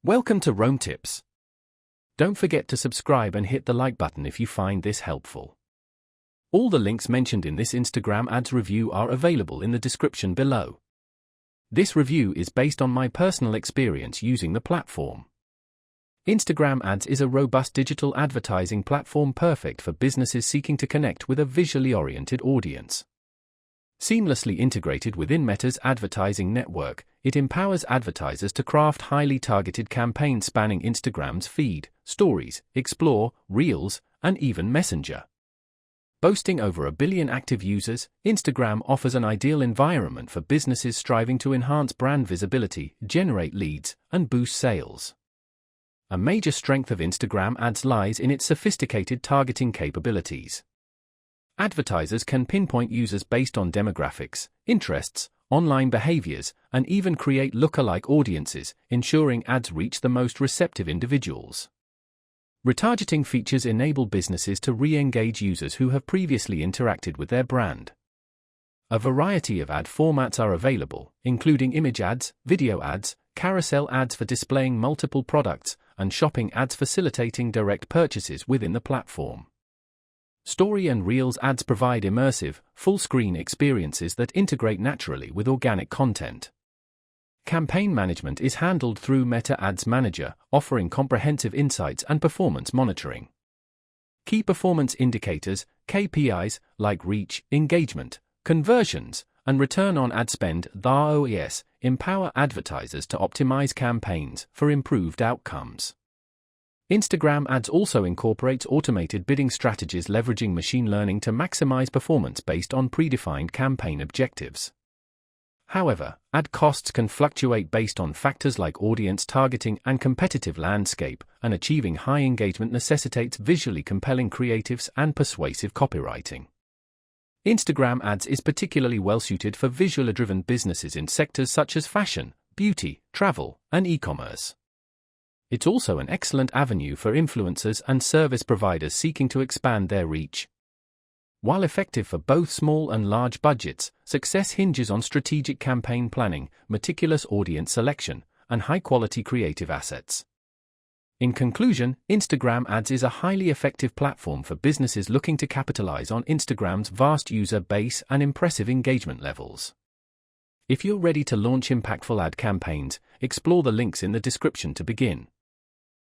Welcome to Rome Tips. Don't forget to subscribe and hit the like button if you find this helpful. All the links mentioned in this Instagram ads review are available in the description below. This review is based on my personal experience using the platform. Instagram Ads is a robust digital advertising platform perfect for businesses seeking to connect with a visually oriented audience. Seamlessly integrated within Meta's advertising network, it empowers advertisers to craft highly targeted campaigns spanning Instagram's feed, stories, Explore, Reels, and even Messenger. Boasting over 1 billion active users, Instagram offers an ideal environment for businesses striving to enhance brand visibility, generate leads, and boost sales. A major strength of Instagram Ads lies in its sophisticated targeting capabilities. Advertisers can pinpoint users based on demographics, interests, online behaviors, and even create lookalike audiences, ensuring ads reach the most receptive individuals. Retargeting features enable businesses to re-engage users who have previously interacted with their brand. A variety of ad formats are available, including image ads, video ads, carousel ads for displaying multiple products, and shopping ads facilitating direct purchases within the platform. Story and Reels ads provide immersive, full-screen experiences that integrate naturally with organic content. Campaign management is handled through Meta Ads Manager, offering comprehensive insights and performance monitoring. Key performance indicators, KPIs, like reach, engagement, conversions, and return on ad spend (ROAS), empower advertisers to optimize campaigns for improved outcomes. Instagram Ads also incorporates automated bidding strategies leveraging machine learning to maximize performance based on predefined campaign objectives. However, ad costs can fluctuate based on factors like audience targeting and competitive landscape, and achieving high engagement necessitates visually compelling creatives and persuasive copywriting. Instagram Ads is particularly well-suited for visual-driven businesses in sectors such as fashion, beauty, travel, and e-commerce. It's also an excellent avenue for influencers and service providers seeking to expand their reach. While effective for both small and large budgets, success hinges on strategic campaign planning, meticulous audience selection, and high-quality creative assets. In conclusion, Instagram Ads is a highly effective platform for businesses looking to capitalize on Instagram's vast user base and impressive engagement levels. If you're ready to launch impactful ad campaigns, explore the links in the description to begin.